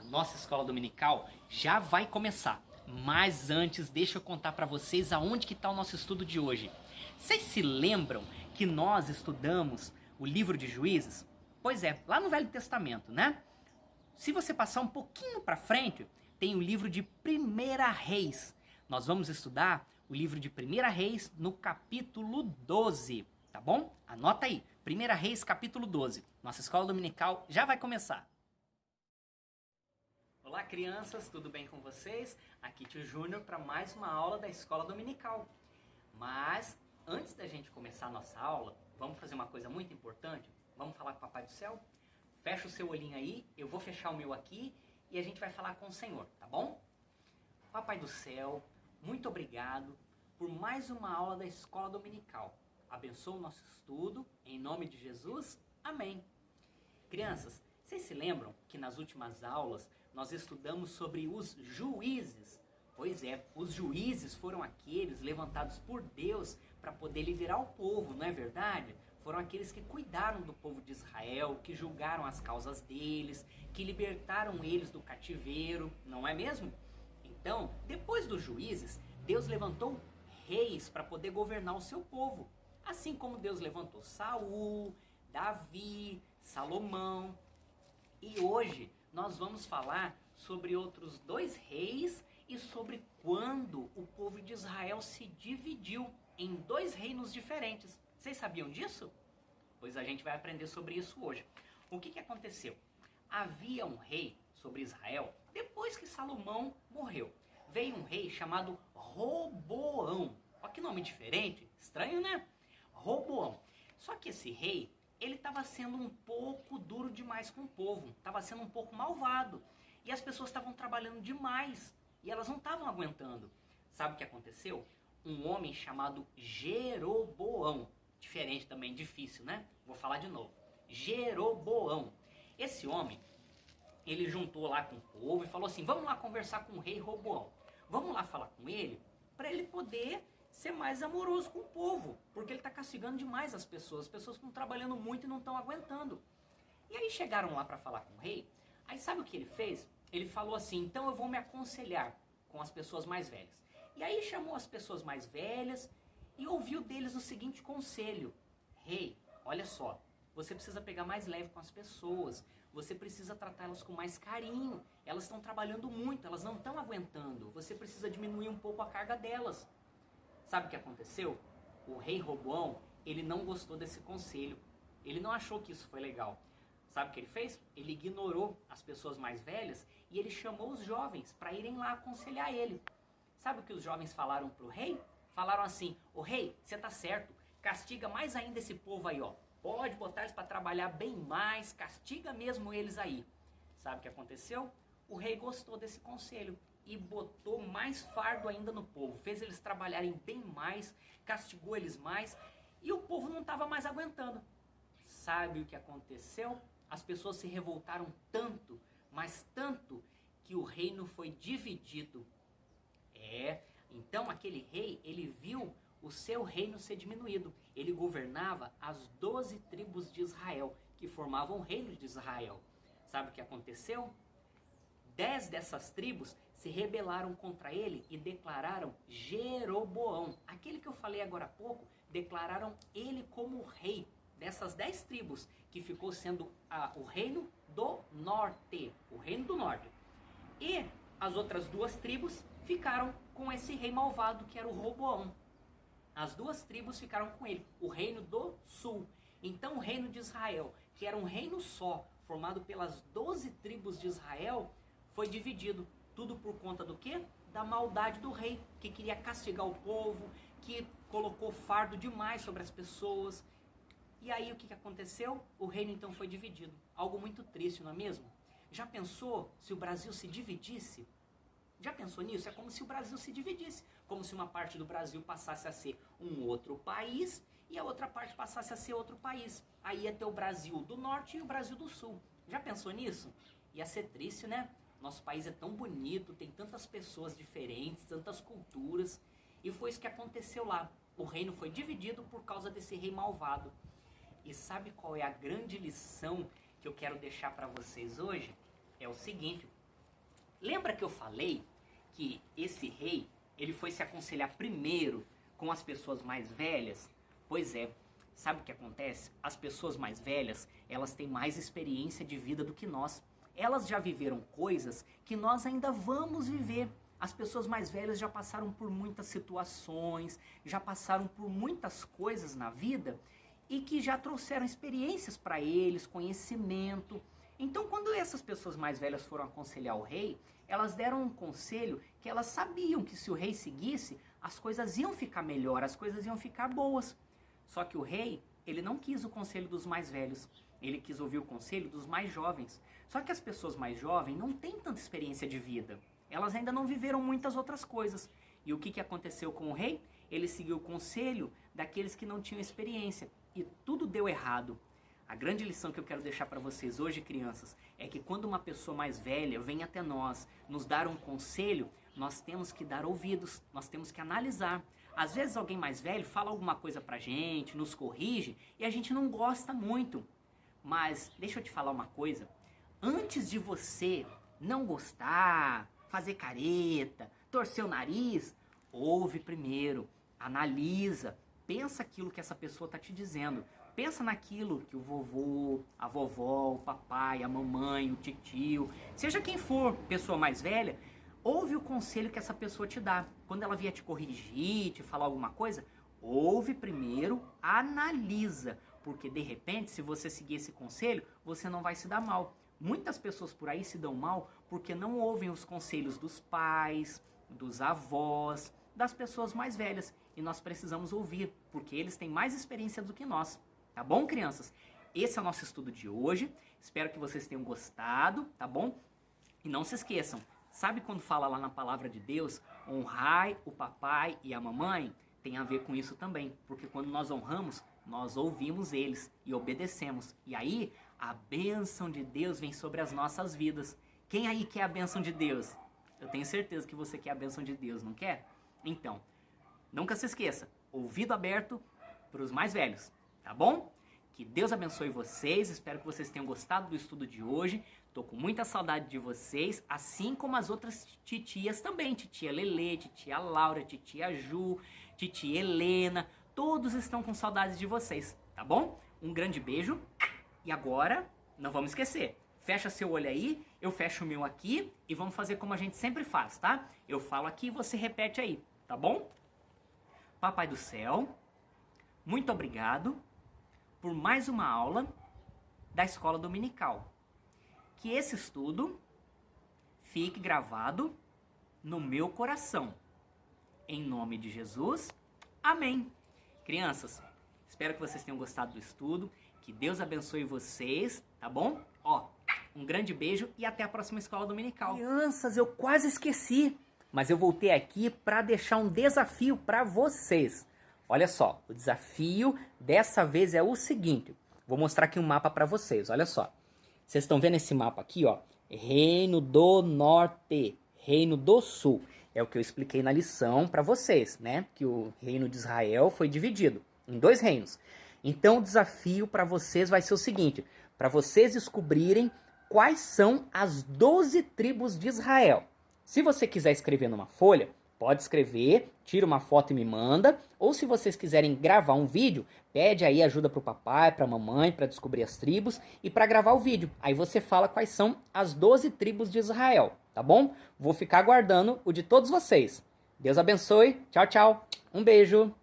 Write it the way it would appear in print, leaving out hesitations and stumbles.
Nossa escola dominical já vai começar. Mas antes, deixa eu contar para vocês aonde que está o nosso estudo de hoje. Vocês se lembram que nós estudamos o livro de Juízes? Pois é, lá no Velho Testamento, né? Se você passar um pouquinho para frente, tem o livro de Primeira Reis. Nós vamos estudar o livro de Primeira Reis no capítulo 12, tá bom? Anota aí, Primeira Reis capítulo 12. Nossa escola dominical já vai começar. Olá, crianças, tudo bem com vocês? Aqui tio Júnior para mais uma aula da escola dominical. Mas antes da gente começar a nossa aula, vamos fazer uma coisa muito importante? Vamos falar com o Papai do Céu? Fecha o seu olhinho aí, eu vou fechar o meu aqui e a gente vai falar com o Senhor, tá bom? Papai do Céu, muito obrigado por mais uma aula da escola dominical. Abençoa o nosso estudo, em nome de Jesus, amém. Crianças, vocês se lembram que nas últimas aulas nós estudamos sobre os juízes? Pois é, os juízes foram aqueles levantados por Deus para poder liderar o povo, não é verdade? Foram aqueles que cuidaram do povo de Israel, que julgaram as causas deles, que libertaram eles do cativeiro, não é mesmo? Então, depois dos juízes, Deus levantou reis para poder governar o seu povo. Assim como Deus levantou Saul, Davi, Salomão. E hoje nós vamos falar sobre outros dois reis e sobre quando o povo de Israel se dividiu em dois reinos diferentes. Vocês sabiam disso? Pois a gente vai aprender sobre isso hoje. O que aconteceu? Havia um rei sobre Israel depois que Salomão morreu. Veio um rei chamado Roboão. Olha que nome diferente, estranho, né? Roboão. Só que esse rei, ele estava sendo um pouco duro demais com o povo, estava sendo um pouco malvado. E as pessoas estavam trabalhando demais e elas não estavam aguentando. Sabe o que aconteceu? Um homem chamado Jeroboão, diferente também, difícil, né? Vou falar de novo. Jeroboão. Esse homem, ele juntou lá com o povo e falou assim, vamos lá conversar com o rei Roboão. Vamos lá falar com ele para ele poder ser mais amoroso com o povo, porque ele está castigando demais as pessoas estão trabalhando muito e não estão aguentando. E aí chegaram lá para falar com o rei, aí sabe o que ele fez? Ele falou assim, então eu vou me aconselhar com as pessoas mais velhas. E aí chamou as pessoas mais velhas e ouviu deles o seguinte conselho, rei, olha só, você precisa pegar mais leve com as pessoas, você precisa tratá-las com mais carinho, elas estão trabalhando muito, elas não estão aguentando, você precisa diminuir um pouco a carga delas. Sabe o que aconteceu? O rei Roboão, ele não gostou desse conselho. Ele não achou que isso foi legal. Sabe o que ele fez? Ele ignorou as pessoas mais velhas e ele chamou os jovens para irem lá aconselhar ele. Sabe o que os jovens falaram para o rei? Falaram assim, ô rei, você tá certo, castiga mais ainda esse povo aí, ó. Pode botar eles para trabalhar bem mais, castiga mesmo eles aí. Sabe o que aconteceu? O rei gostou desse conselho e botou mais fardo ainda no povo, fez eles trabalharem bem mais, castigou eles mais e o povo não estava mais aguentando. Sabe o que aconteceu? As pessoas se revoltaram tanto, mas tanto, que o reino foi dividido. Então aquele rei, ele viu o seu reino ser diminuído. Ele governava as 12 tribos de Israel, que formavam o reino de Israel. Sabe o que aconteceu? 10 dessas tribos se rebelaram contra ele e declararam Jeroboão. Aquele que eu falei agora há pouco, declararam ele como rei dessas 10 tribos, que ficou sendo o reino do norte, o reino do norte. E as outras duas tribos ficaram com esse rei malvado que era o Roboão. As duas tribos ficaram com ele, o reino do sul. Então o reino de Israel, que era um reino só, formado pelas 12 tribos de Israel, foi dividido. Tudo por conta do quê? Da maldade do rei, que queria castigar o povo, que colocou fardo demais sobre as pessoas. E aí o que aconteceu? O reino então foi dividido. Algo muito triste, não é mesmo? Já pensou se o Brasil se dividisse? Já pensou nisso? É como se o Brasil se dividisse. Como se uma parte do Brasil passasse a ser um outro país e a outra parte passasse a ser outro país. Aí ia ter o Brasil do Norte e o Brasil do Sul. Já pensou nisso? Ia ser triste, né? Nosso país é tão bonito, tem tantas pessoas diferentes, tantas culturas. E foi isso que aconteceu lá. O reino foi dividido por causa desse rei malvado. E sabe qual é a grande lição que eu quero deixar para vocês hoje? É o seguinte, Lembra que eu falei que esse rei, ele foi se aconselhar primeiro com as pessoas mais velhas? Pois é, sabe o que acontece? As pessoas mais velhas, elas têm mais experiência de vida do que nós. Elas já viveram coisas que nós ainda vamos viver. As pessoas mais velhas já passaram por muitas situações, já passaram por muitas coisas na vida e que já trouxeram experiências para eles, conhecimento. Então, quando essas pessoas mais velhas foram aconselhar o rei, elas deram um conselho que elas sabiam que se o rei seguisse, as coisas iam ficar melhor, as coisas iam ficar boas. Só que o rei, ele não quis o conselho dos mais velhos, ele quis ouvir o conselho dos mais jovens. Só que as pessoas mais jovens não têm tanta experiência de vida. Elas ainda não viveram muitas outras coisas. E o que aconteceu com o rei? Ele seguiu o conselho daqueles que não tinham experiência. E tudo deu errado. A grande lição que eu quero deixar para vocês hoje, crianças, é que quando uma pessoa mais velha vem até nós, nos dar um conselho, nós temos que dar ouvidos, nós temos que analisar. Às vezes alguém mais velho fala alguma coisa pra gente, nos corrige, e a gente não gosta muito. Mas deixa eu te falar uma coisa. Antes de você não gostar, fazer careta, torcer o nariz, ouve primeiro, analisa, pensa aquilo que essa pessoa está te dizendo. Pensa naquilo que o vovô, a vovó, o papai, a mamãe, o titio, seja quem for, pessoa mais velha, ouve o conselho que essa pessoa te dá. Quando ela vier te corrigir, te falar alguma coisa, ouve primeiro, analisa, porque de repente, se você seguir esse conselho, você não vai se dar mal. Muitas pessoas por aí se dão mal porque não ouvem os conselhos dos pais, dos avós, das pessoas mais velhas. E nós precisamos ouvir, porque eles têm mais experiência do que nós. Tá bom, crianças? Esse é o nosso estudo de hoje. Espero que vocês tenham gostado, tá bom? E não se esqueçam, sabe quando fala lá na palavra de Deus, honrai o papai e a mamãe? Tem a ver com isso também, porque quando nós honramos, nós ouvimos eles e obedecemos. E aí, a bênção de Deus vem sobre as nossas vidas. Quem aí quer a bênção de Deus? Eu tenho certeza que você quer a bênção de Deus, não quer? Então, nunca se esqueça, ouvido aberto para os mais velhos, tá bom? Que Deus abençoe vocês, espero que vocês tenham gostado do estudo de hoje. Tô com muita saudade de vocês, assim como as outras titias também. Titia Lelê, titia Laura, titia Ju, titia Helena. Todos estão com saudades de vocês, tá bom? Um grande beijo. E agora, não vamos esquecer. Fecha seu olho aí, eu fecho o meu aqui e vamos fazer como a gente sempre faz, tá? Eu falo aqui e você repete aí, tá bom? Papai do céu, muito obrigado por mais uma aula da Escola Dominical. Que esse estudo fique gravado no meu coração. Em nome de Jesus, amém. Crianças, espero que vocês tenham gostado do estudo. Que Deus abençoe vocês, tá bom? Ó, um grande beijo e até a próxima Escola Dominical. Crianças, eu quase esqueci, mas eu voltei aqui para deixar um desafio para vocês. Olha só, o desafio dessa vez é o seguinte. Vou mostrar aqui um mapa para vocês, olha só. Vocês estão vendo esse mapa aqui, ó? Reino do Norte, Reino do Sul. É o que eu expliquei na lição para vocês, né? Que o reino de Israel foi dividido em 2 reinos. Então o desafio para vocês vai ser o seguinte, para vocês descobrirem quais são as 12 tribos de Israel. Se você quiser escrever numa folha, pode escrever, tira uma foto e me manda, ou se vocês quiserem gravar um vídeo, pede aí ajuda pro papai, pra mamãe, para descobrir as tribos e para gravar o vídeo. Aí você fala quais são as 12 tribos de Israel, tá bom? Vou ficar aguardando o de todos vocês. Deus abençoe, tchau, tchau, um beijo.